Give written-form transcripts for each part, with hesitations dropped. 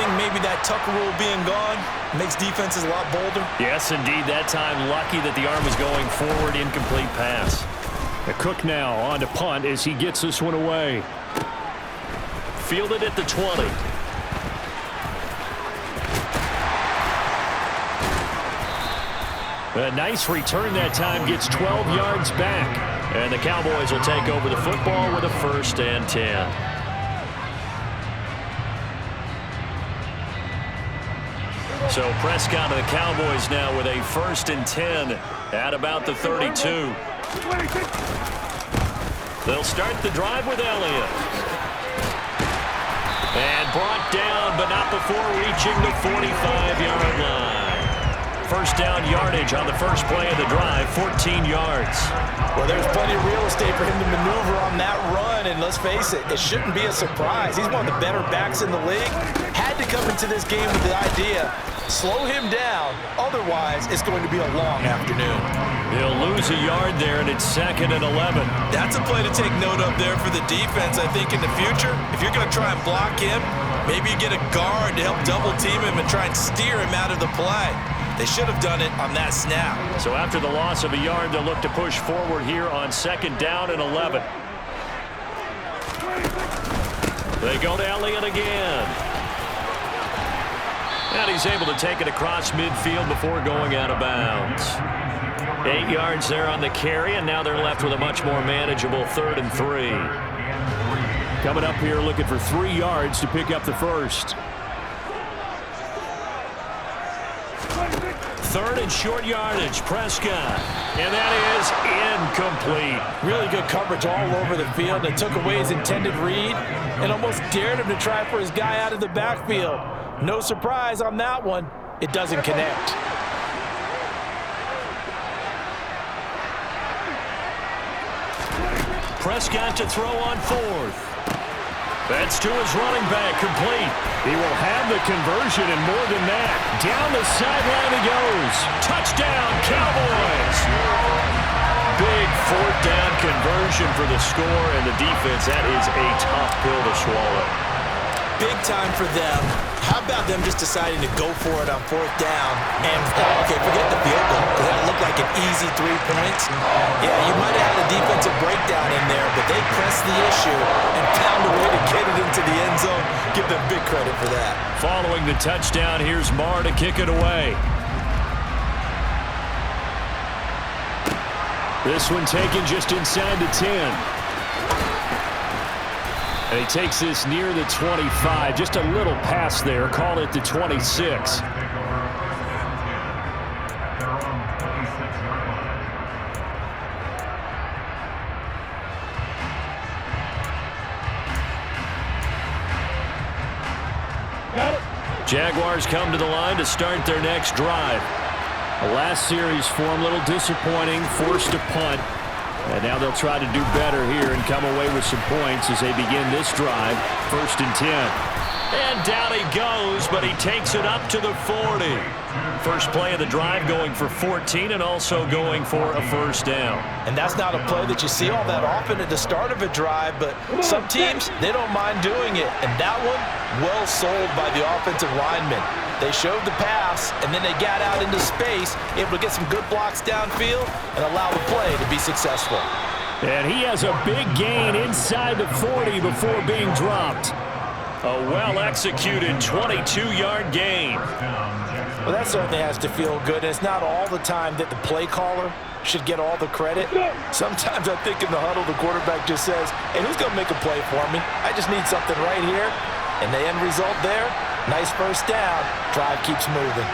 think maybe that Tucker rule being gone makes defenses a lot bolder? Yes, indeed. That time, lucky that the arm was going forward. Incomplete pass. The Cook now on to punt as he gets this one away. Fielded at the 20. A nice return that time, gets 12 yards back. And the Cowboys will take over the football with a 1st and 10. So Prescott and the Cowboys now with a 1st and 10 at about the 32. They'll start the drive with Elliott. And brought down, but not before reaching the 45-yard line. 1st down yardage on the first play of the drive, 14 yards. Well, there's plenty of real estate for him to maneuver on that run, and let's face it, it shouldn't be a surprise. He's one of the better backs in the league. Had to come into this game with the idea, slow him down, otherwise it's going to be a long afternoon. He'll lose a yard there, and it's 2nd and 11. That's a play to take note of there for the defense, I think, in the future. If you're going to try and block him, maybe you get a guard to help double-team him and try and steer him out of the play. They should have done it on that snap. So after the loss of a yard, they'll look to push forward here on 2nd down and 11. They go to Elliott again. And he's able to take it across midfield before going out of bounds. 8 yards there on the carry, and now they're left with a much more manageable 3rd and 3. Coming up here looking for 3 yards to pick up the 1st. 3rd and short yardage, Prescott. And that is incomplete. Really good coverage all over the field. They took away his intended read and almost dared him to try for his guy out of the backfield. No surprise on that one. It doesn't connect. Prescott to throw on 4th. That's to his running back, complete. He will have the conversion and more than that. Down the sideline he goes. Touchdown, Cowboys. Big 4th down conversion for the score, and the defense, that is a tough pill to swallow. Big time for them. How about them just deciding to go for it on 4th down? And, okay, forget the field goal, because that looked like an easy 3 points. Yeah, you might have had a defensive breakdown in there, but they pressed the issue and found a way to get it into the end zone. Give them big credit for that. Following the touchdown, here's Marr to kick it away. This one taken just inside the 10. And he takes this near the 25. Just a little pass there. Call it the 26. Jaguars come to the line to start their next drive. The last series for him, a little disappointing, forced to punt. And now they'll try to do better here and come away with some points as they begin this drive. 1st and 10. And down he goes, but he takes it up to the 40. First play of the drive going for 14 and also going for a 1st down. And that's not a play that you see all that often at the start of a drive, but some teams, they don't mind doing it. And that one, well sold by the offensive lineman. They showed the pass, and then they got out into space, able to get some good blocks downfield and allow the play to be successful. And he has a big gain inside the 40 before being dropped. A well-executed 22-yard gain. Well, that certainly has to feel good. And it's not all the time that the play caller should get all the credit. Sometimes I think in the huddle, the quarterback just says, hey, who's going to make a play for me? I just need something right here. And the end result there, nice 1st down. Drive keeps moving.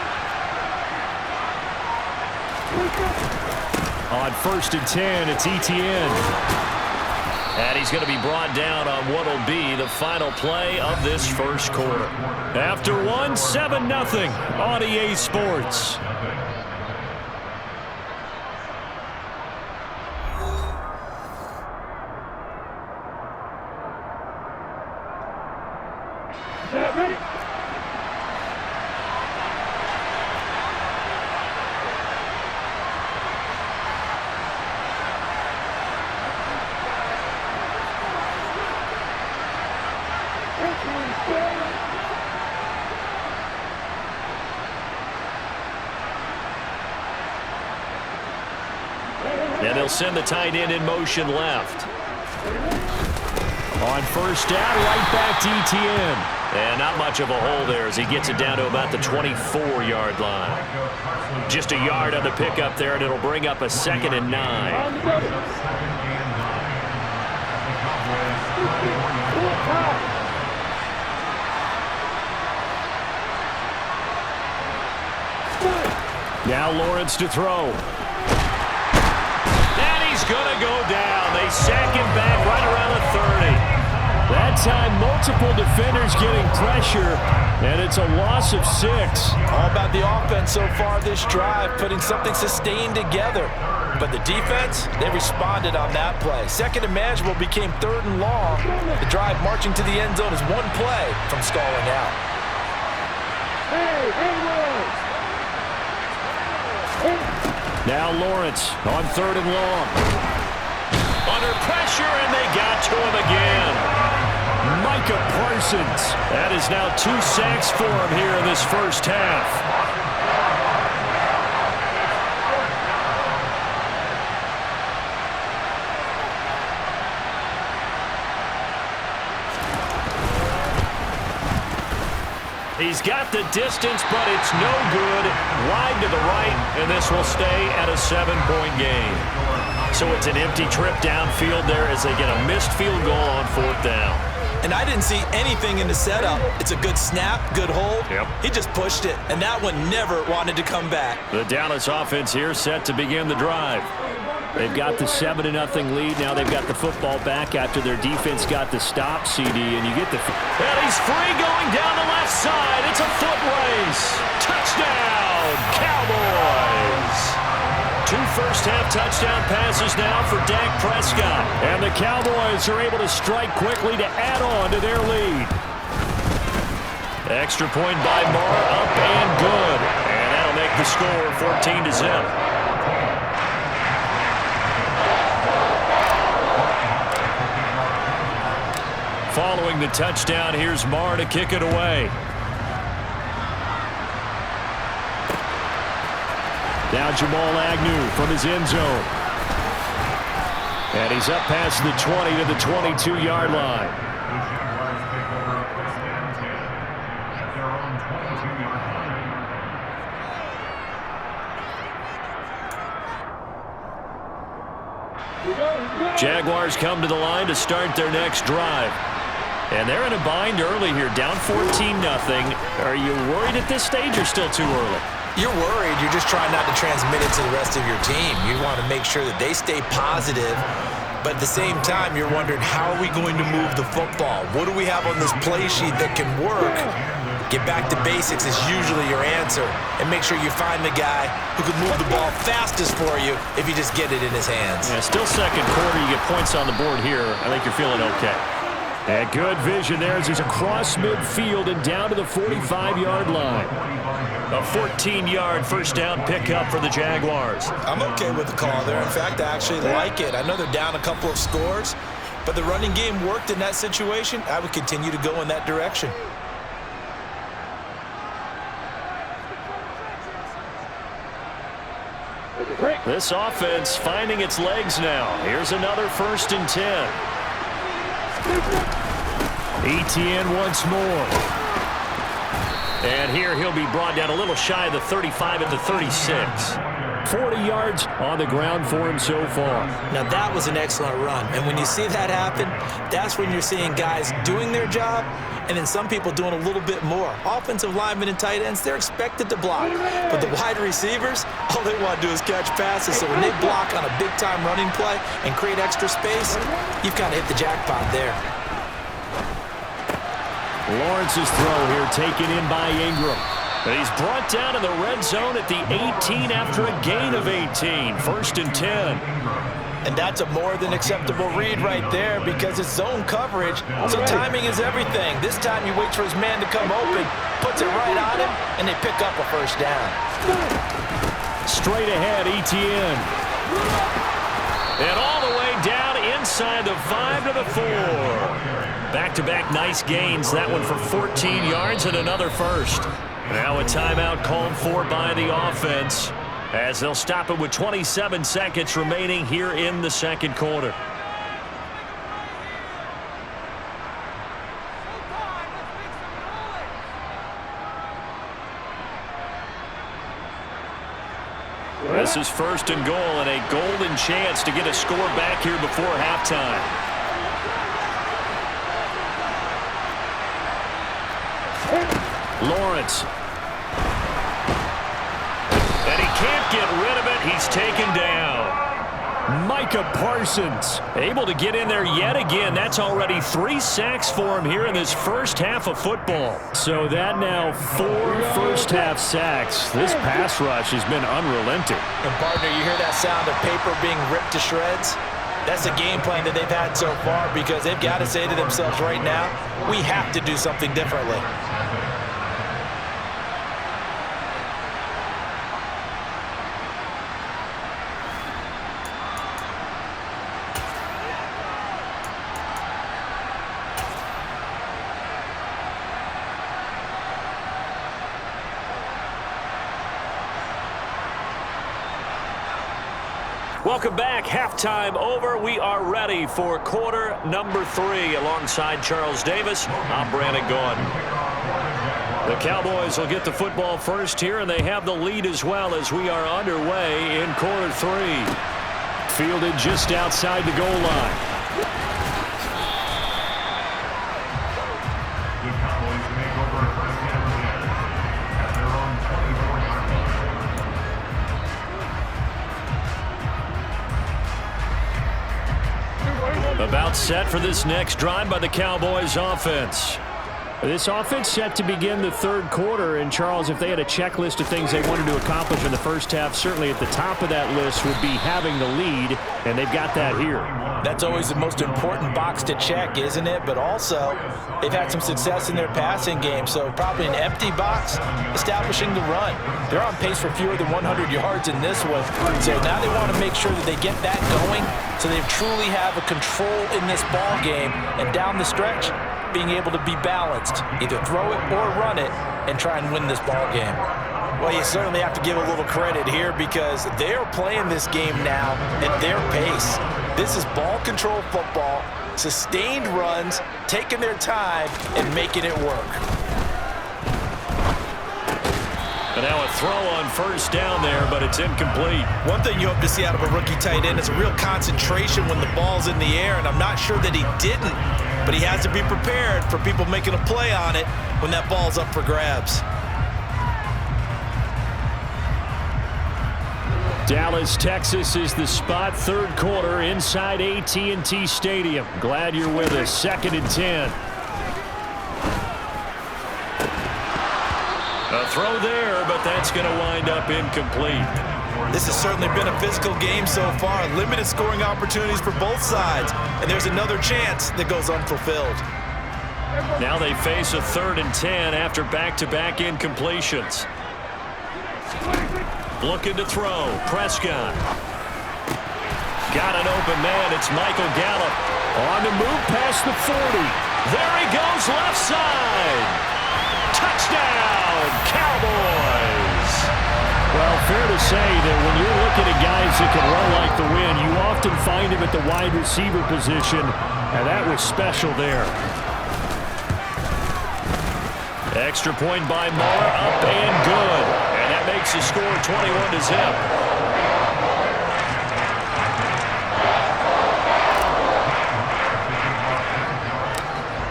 On 1st and 10, it's Etienne. And he's going to be brought down on what will be the final play of this first quarter. After one, 7-0 on EA Sports. And they'll send the tight end in motion left. On first down, right back to ETN. And not much of a hole there as he gets it down to about the 24-yard line. Just a yard on the pickup there, and it'll bring up a 2nd and 9. Now Lawrence to throw. And he's going to go down. They sack him back right around the 30. That time, multiple defenders getting pressure, and it's a loss of 6. All about the offense so far this drive, putting something sustained together. But the defense, they responded on that play. Second and manageable became 3rd and long. The drive marching to the end zone is one play from stalling out. Now Lawrence on 3rd and long. Under pressure, and they got to him again. Micah Parsons. That is now 2 sacks for him here in this first half. He's got the distance, but it's no good. Wide to the right, and this will stay at a 7-point game. So it's an empty trip downfield there as they get a missed field goal on 4th down. And I didn't see anything in the setup. It's a good snap, good hold. Yep. He just pushed it, and that one never wanted to come back. The Dallas offense here set to begin the drive. They've got the 7-0 lead. Now they've got the football back after their defense got the stop, CD, and you get the... And he's free going down the left side. It's a foot race. Touchdown, Cowboys. 2 first-half touchdown passes now for Dak Prescott. And the Cowboys are able to strike quickly to add on to their lead. Extra point by Moore, up and good. And that'll make the score 14-0. Following the touchdown, here's Marr to kick it away. Now Jamal Agnew from his end zone. And he's up past the 20 to the 22-yard line. Jaguars come to the line to start their next drive. And they're in a bind early here, down 14-0. Are you worried at this stage or still too early? You're worried. You're just trying not to transmit it to the rest of your team. You want to make sure that they stay positive. But at the same time, you're wondering, how are we going to move the football? What do we have on this play sheet that can work? Get back to basics is usually your answer. And make sure you find the guy who can move the ball fastest for you if you just get it in his hands. Yeah, still second quarter. You get points on the board here. I think you're feeling okay. And good vision there as he's across midfield and down to the 45-yard line. A 14-yard first down pickup for the Jaguars. I'm okay with the call there. In fact, I actually like it. I know they're down a couple of scores, but the running game worked in that situation. I would continue to go in that direction. This offense finding its legs now. Here's another 1st and 10. ETN once more. And here he'll be brought down a little shy of the 35 at the 36. 40 yards on the ground for him so far. Now that was an excellent run. And when you see that happen, that's when you're seeing guys doing their job and then some people doing a little bit more. Offensive linemen and tight ends, they're expected to block. But the wide receivers, all they want to do is catch passes. So when they block on a big-time running play and create extra space, you've kind of hit the jackpot there. Lawrence's throw here taken in by Ingram. But he's brought down in the red zone at the 18 after a gain of 18. 1st and 10. And that's a more than acceptable read right there because it's zone coverage, so timing is everything. This time he waits for his man to come open, puts it right on him, and they pick up a first down. Straight ahead, ETN. And all the way down inside the 5 to the 4. Back-to-back nice gains. That one for 14 yards and another first. Now a timeout called for by the offense. as they'll stop it with 27 seconds remaining here in the second quarter. This is first and goal and a golden chance to get a score back here before halftime. Lawrence. And he can't get rid of it. He's taken down. Micah Parsons able to get in there yet again. That's already 3 sacks for him here in this first half of football. So that now 4 first-half sacks. This pass rush has been unrelenting. And, partner, you hear that sound of paper being ripped to shreds? That's the game plan that they've had so far because they've got to say to themselves right now, we have to do something differently. Welcome back. Halftime over. We are ready for quarter number 3. Alongside Charles Davis, I'm Brandon Gordon. The Cowboys will get the football first here, and they have the lead as well as we are underway in quarter 3. Fielded just outside the goal line. About set for this next drive by the Cowboys offense. This offense set to begin the third quarter, and Charles, if they had a checklist of things they wanted to accomplish in the first half, certainly at the top of that list would be having the lead, and they've got that here. That's always the most important box to check, isn't it? But also, they've had some success in their passing game, so probably an empty box, establishing the run. They're on pace for fewer than 100 yards in this one, so now they want to make sure that they get that going so they truly have a control in this ball game, and down the stretch, being able to be balanced, either throw it or run it, and try and win this ball game. Well, you certainly have to give a little credit here because they're playing this game now at their pace. This is ball control football, sustained runs, taking their time, and making it work. And now a throw on first down there, but it's incomplete. One thing you hope to see out of a rookie tight end is a real concentration when the ball's in the air, and I'm not sure that he didn't, but he has to be prepared for people making a play on it when that ball's up for grabs. Dallas, Texas is the spot, third quarter inside AT&T Stadium. Glad you're with us. 2nd and 10. A throw there, but that's going to wind up incomplete. This has certainly been a physical game so far. Limited scoring opportunities for both sides. And there's another chance that goes unfulfilled. Now they face a 3rd and 10 after back-to-back incompletions. Looking to throw. Prescott. Got an open man. It's Michael Gallup. On the move past the 40. There he goes, left side. Touchdown, Cowboys. Well, fair to say that when you're looking at guys that can run like the wind, you often find him at the wide receiver position, and that was special there. Extra point by Moore, up and good. And that makes the score 21-0.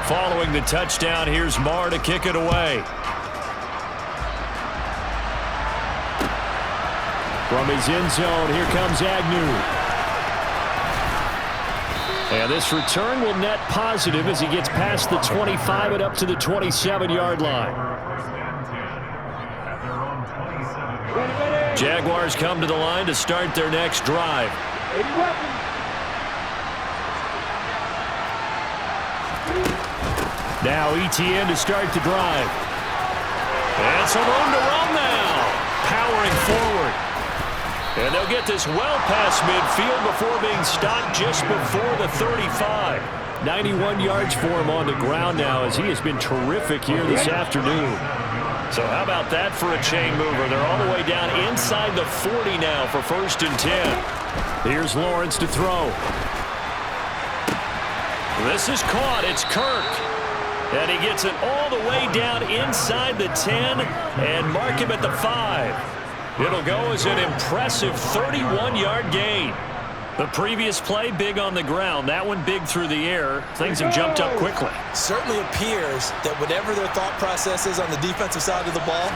Following the touchdown, here's Moore to kick it away. From his end zone, here comes Agnew. And this return will net positive as he gets past the 25 and up to the 27-yard line. Jaguars come to the line to start their next drive. Now ETN to start the drive. And some room to run now. Powering forward. And they'll get this well past midfield before being stopped just before the 35. 91 yards for him on the ground now as he has been terrific here this afternoon. So how about that for a chain mover? They're all the way down inside the 40 now for 1st and 10. Here's Lawrence to throw. This is caught. It's Kirk. And he gets it all the way down inside the 10 and mark him at the 5. It'll go as an impressive 31-yard gain. The previous play, big on the ground. That one big through the air. Things have jumped up quickly. Certainly appears that whatever their thought process is on the defensive side of the ball,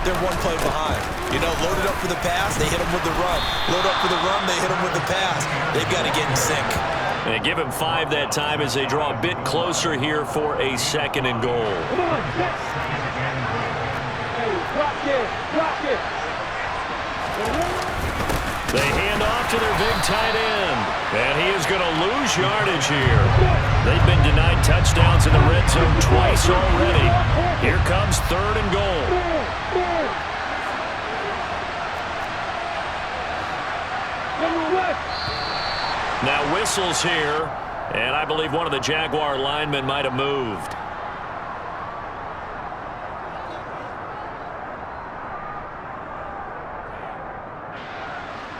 they're one play behind. You know, loaded up for the pass, they hit them with the run. Load up for the run, they hit them with the pass. They've got to get in sync. And they give him 5 that time as they draw a bit closer here for a 2nd and goal. Come on, block it. They hand off to their big tight end. And he is going to lose yardage here. They've been denied touchdowns in the red zone twice already. Here comes 3rd and goal. Now whistles here. And I believe one of the Jaguar linemen might have moved.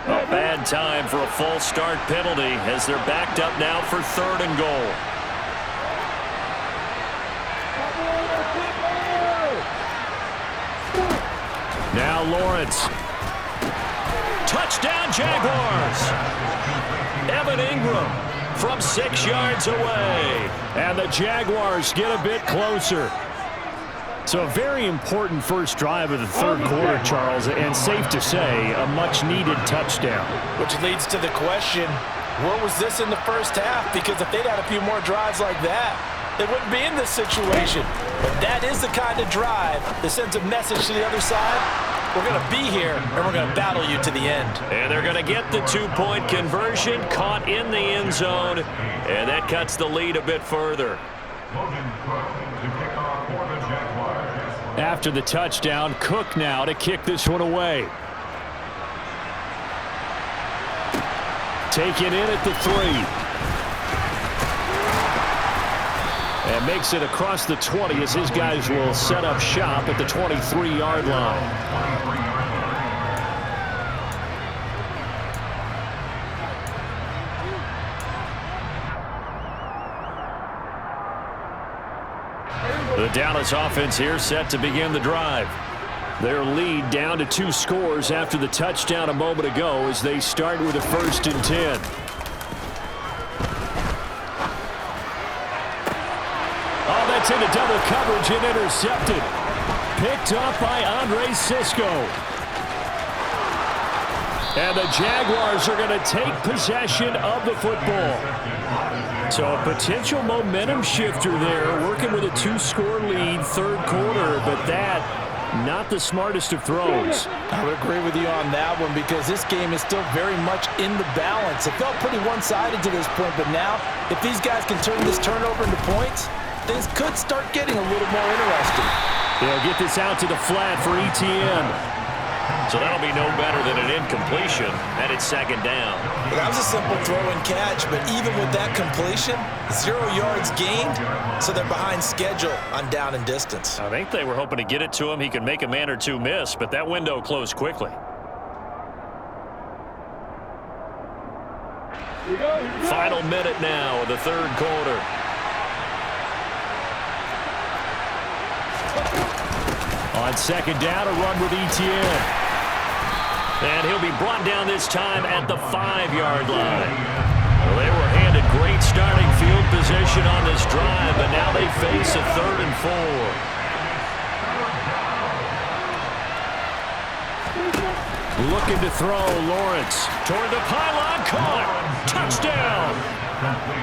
A bad time for a false start penalty as they're backed up now for 3rd and goal. Now Lawrence. Touchdown Jaguars. Evan Ingram from 6 yards away. And the Jaguars get a bit closer. So a very important first drive of the 3rd quarter, Charles, and safe to say, a much-needed touchdown. Which leads to the question, where was this in the first half? Because if they'd had a few more drives like that, they wouldn't be in this situation. But that is the kind of drive that sends a message to the other side. We're going to be here, and we're going to battle you to the end. And they're going to get the 2-point conversion, caught in the end zone, and that cuts the lead a bit further. After the touchdown, Cook now to kick this one away. Taken in at the 3. And makes it across the 20 as his guys will set up shop at the 23-yard line. The Dallas offense here set to begin the drive. Their lead down to 2 scores after the touchdown a moment ago as they start with a 1st and 10. Oh, that's into double coverage and intercepted. Picked up by Andre Cisco. And the Jaguars are going to take possession of the football. So a potential momentum shifter there, working with a 2-score lead, 3rd quarter, but that, not the smartest of throws. I would agree with you on that one because this game is still very much in the balance. It felt pretty one-sided to this point, but now, if these guys can turn this turnover into points, things could start getting a little more interesting. They'll get this out to the flat for ETN. So that'll be no better than an incompletion, and it's 2nd down. Well, that was a simple throw and catch, but even with that completion, 0 yards gained, so they're behind schedule on down and distance. I think they were hoping to get it to him. He could make a man or 2 miss, but that window closed quickly. Final minute now of the 3rd quarter. On 2nd down, a run with ETN. And he'll be brought down this time at the 5-yard line. Well, they were handed great starting field position on this drive, but now they face a 3rd and 4. Looking to throw, Lawrence. Toward the pylon, caught. Touchdown.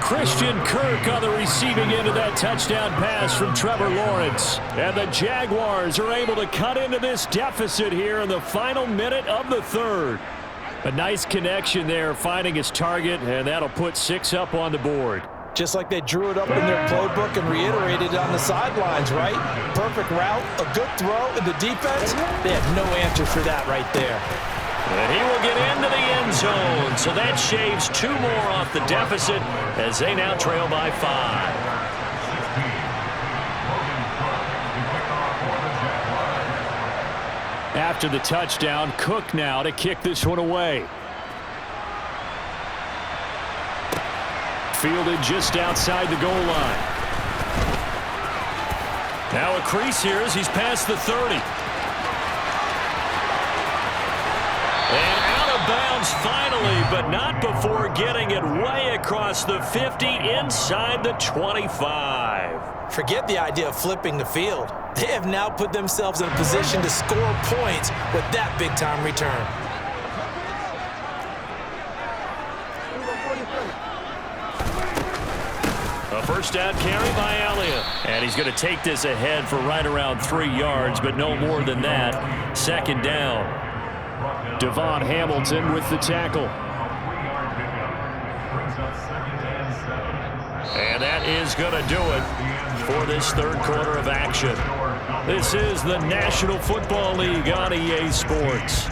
Christian Kirk on the receiving end of that touchdown pass from Trevor Lawrence. And the Jaguars are able to cut into this deficit here in the final minute of the 3rd. A nice connection there, finding his target, and that'll put 6 up on the board. Just like they drew it up in their playbook and reiterated it on the sidelines, right? Perfect route, a good throw, and the defense, they have no answer for that right there. And he will get into the end zone, so that shaves 2 more off the deficit as they now trail by 5. After the touchdown, Cook now to kick this one away. Fielded just outside the goal line. Now a crease here as he's past the 30. And out of bounds finally, but not before getting it way across the 50 inside the 25. Forget the idea of flipping the field. They have now put themselves in a position to score points with that big-time return. A first down carry by Elliott. And he's going to take this ahead for right around 3 yards, but no more than that. Second down. Devon Hamilton with the tackle. And that is going to do it for this third quarter of action. This is the National Football League on EA Sports.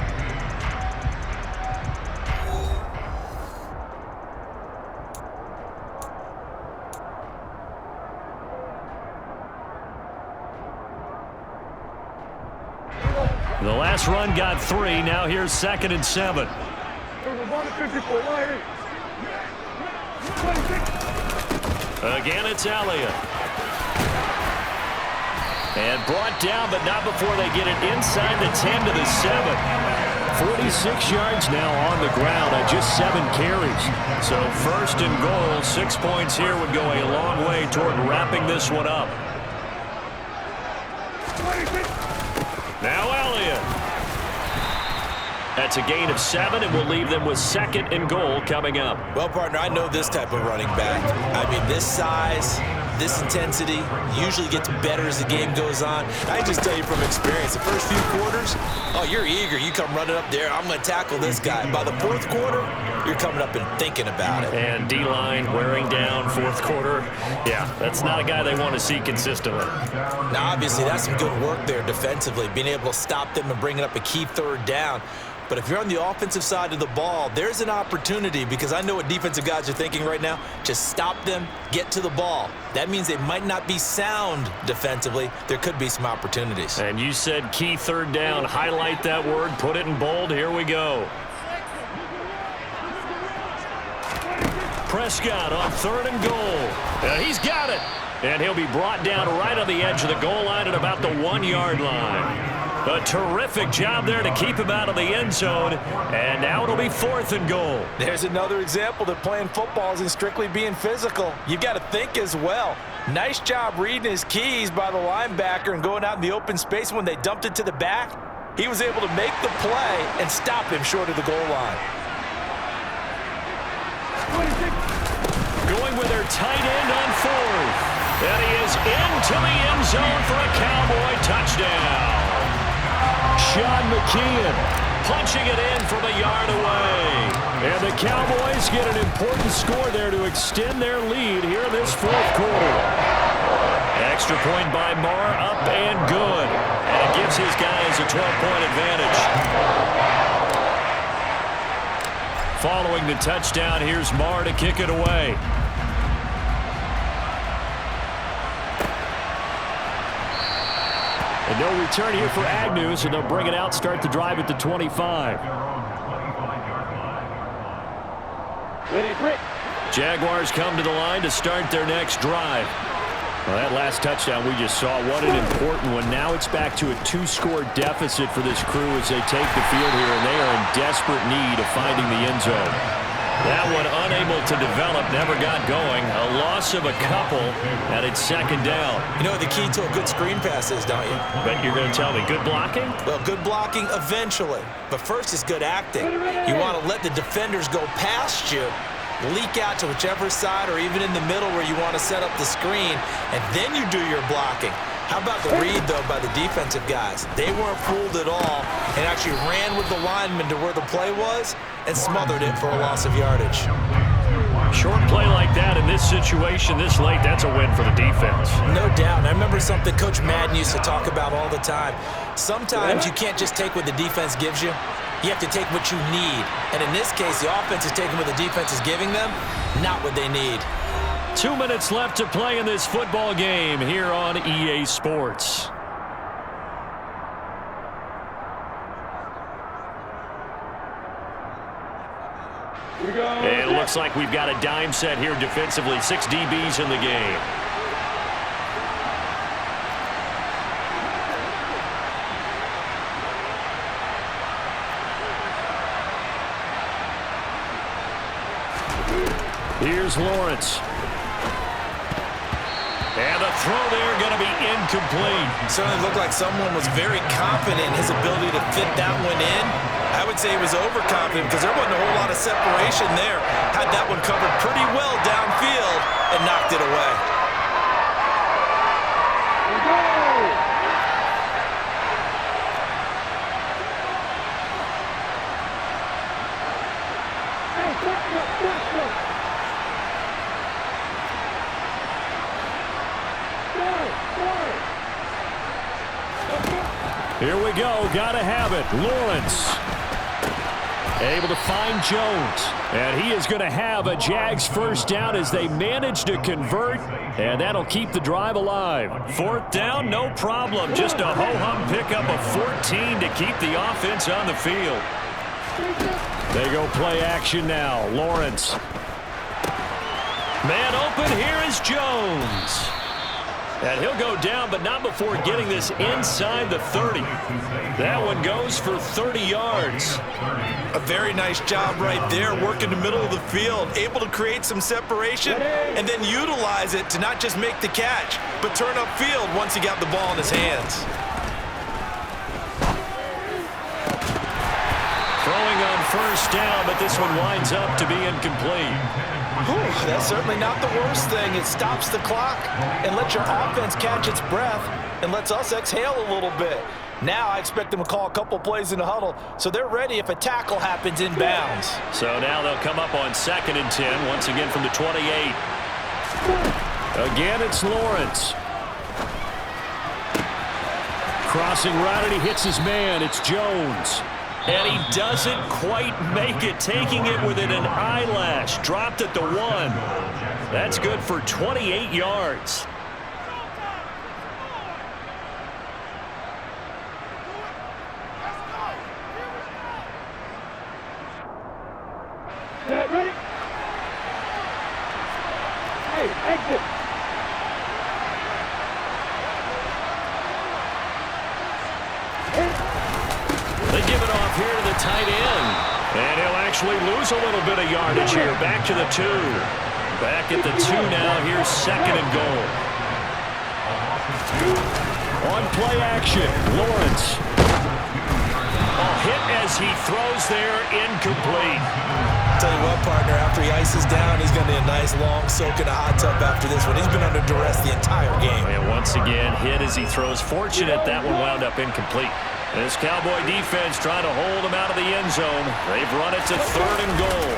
The last run got 3. Now here's 2nd and 7. Again, it's Elliott. And brought down, but not before they get it inside the 10 to the 7. 46 yards now on the ground on just 7 carries. So 1st and goal, 6 points here would go a long way toward wrapping this one up. Now Elliott. That's a gain of 7, and we'll leave them with 2nd and goal coming up. Well, partner, I know this type of running back. I mean, this size, this intensity usually gets better as the game goes on. I just tell you from experience, the first few quarters, oh, you're eager. You come running up there, I'm going to tackle this guy. By the 4th quarter, you're coming up and thinking about it. And D-line wearing down 4th quarter. Yeah, that's not a guy they want to see consistently. Now, obviously, that's some good work there defensively, being able to stop them and bringing up a key 3rd down. But if you're on the offensive side of the ball, there's an opportunity, because I know what defensive guys are thinking right now. Just stop them, get to the ball. That means they might not be sound defensively. There could be some opportunities. And you said key 3rd down. Highlight that word. Put it in bold. Here we go. Prescott on 3rd and goal. He's got it. And he'll be brought down right on the edge of the goal line at about the 1-yard line. A terrific job there to keep him out of the end zone. And now it'll be 4th and goal. There's another example that playing football isn't strictly being physical. You've got to think as well. Nice job reading his keys by the linebacker and going out in the open space. When they dumped it to the back, he was able to make the play and stop him short of the goal line. Going with their tight end on 4th. And he is into the end zone for a Cowboy touchdown. Sean McKeon punching it in from a yard away. And the Cowboys get an important score there to extend their lead here in this 4th quarter. Extra point by Marr, up and good. And it gives his guys a 12-point advantage. Following the touchdown, here's Marr to kick it away. And no return here for Agnew, so they'll bring it out, start the drive at the 25. Jaguars come to the line to start their next drive. Well, that last touchdown we just saw, what an important one. Now it's back to a 2-score deficit for this crew as they take the field here, and they are in desperate need of finding the end zone. That one unable to develop, never got going. A loss of a couple, and it's 2nd down. You know what the key to a good screen pass is, don't you? But you're going to tell me, good blocking? Well, good blocking eventually. But first is good acting. You want to let the defenders go past you, leak out to whichever side or even in the middle where you want to set up the screen, and then you do your blocking. How about the read, though, by the defensive guys? They weren't fooled at all and actually ran with the lineman to where the play was and smothered it for a loss of yardage. Short play like that in this situation this late, that's a win for the defense. No doubt. And I remember something Coach Madden used to talk about all the time. Sometimes you can't just take what the defense gives you. You have to take what you need. And in this case, the offense is taking what the defense is giving them, not what they need. 2 minutes left to play in this football game here on EA Sports. looks like we've got a dime set here defensively. 6 DBs in the game. Here's Lawrence. And the throw there going to be incomplete. Certainly looked like someone was very confident in his ability to fit that one in. I would say he was overconfident because there wasn't a whole lot of separation there. Had that one covered pretty well downfield and knocked it away. Here we go. Gotta have it. Lawrence able to find Jones. And he is going to have a Jags first down as they manage to convert. And that'll keep the drive alive. 4th down, no problem. Just a ho-hum pickup of 14 to keep the offense on the field. They go play action now. Lawrence. Man open. Here is Jones. And he'll go down, but not before getting this inside the 30. That one goes for 30 yards. A very nice job right there, working the middle of the field, able to create some separation and then utilize it to not just make the catch, but turn upfield once he got the ball in his hands. Throwing on first down, but this one winds up to be incomplete. Whew, that's certainly not the worst thing. It stops the clock and lets your offense catch its breath and lets us exhale a little bit. Now I expect them to call a couple plays in the huddle so they're ready if a tackle happens inbounds. So now they'll come up on 2nd and 10, once again from the 28. Again, it's Lawrence. Crossing right, and he hits his man. It's Jones. And he doesn't quite make it, taking it within an eyelash. Dropped at the 1. That's good for 28 yards. Ready? Hey, exit. They give it off here to the tight end. And he'll actually lose a little bit of yardage here. Back to the 2. Back at the 2 now. Here's 2nd and goal. On play action, Lawrence. A hit as he throws there, incomplete. Tell you what, partner, after he ices down, he's going to be a nice long soak in a hot tub after this one. He's been under duress the entire game. And once again, hit as he throws. Fortunate that one wound up incomplete. This Cowboy defense trying to hold him out of the end zone. They've run it to 3rd and goal.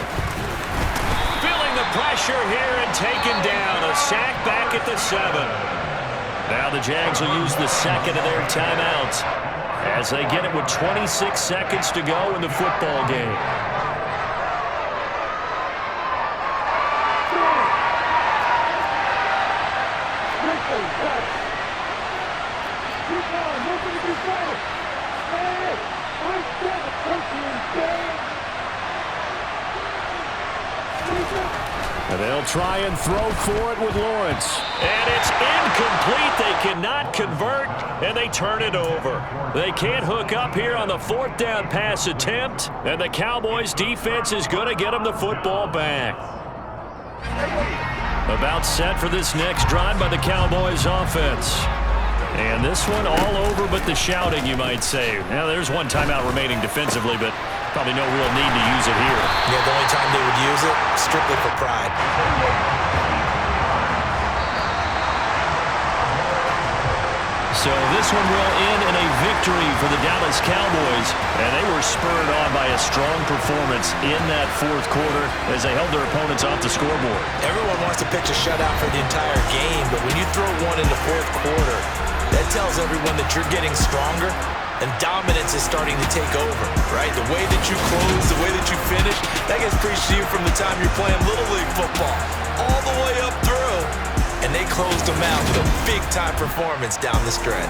Feeling the pressure here and taken down. A sack back at the 7. Now the Jags will use the 2nd of their timeouts as they get it with 26 seconds to go in the football game. And they'll try and throw for it with Lawrence. And it's incomplete. They cannot convert, and they turn it over. They can't hook up here on the 4th down pass attempt, and the Cowboys defense is going to get them the football back. About set for this next drive by the Cowboys offense. And this one all over but the shouting, you might say. Now, there's one timeout remaining defensively, but probably no real need to use it here. Yeah, the only time they would use it, strictly for pride. So this one will end in a victory for the Dallas Cowboys, and they were spurred on by a strong performance in that 4th quarter as they held their opponents off the scoreboard. Everyone wants to pitch a shutout for the entire game, but when you throw one in the 4th quarter, that tells everyone that you're getting stronger and dominance is starting to take over, right? The way that you close, the way that you finish, that gets preached to you from the time you're playing Little League football all the way up through. And they closed them out with a big-time performance down the stretch.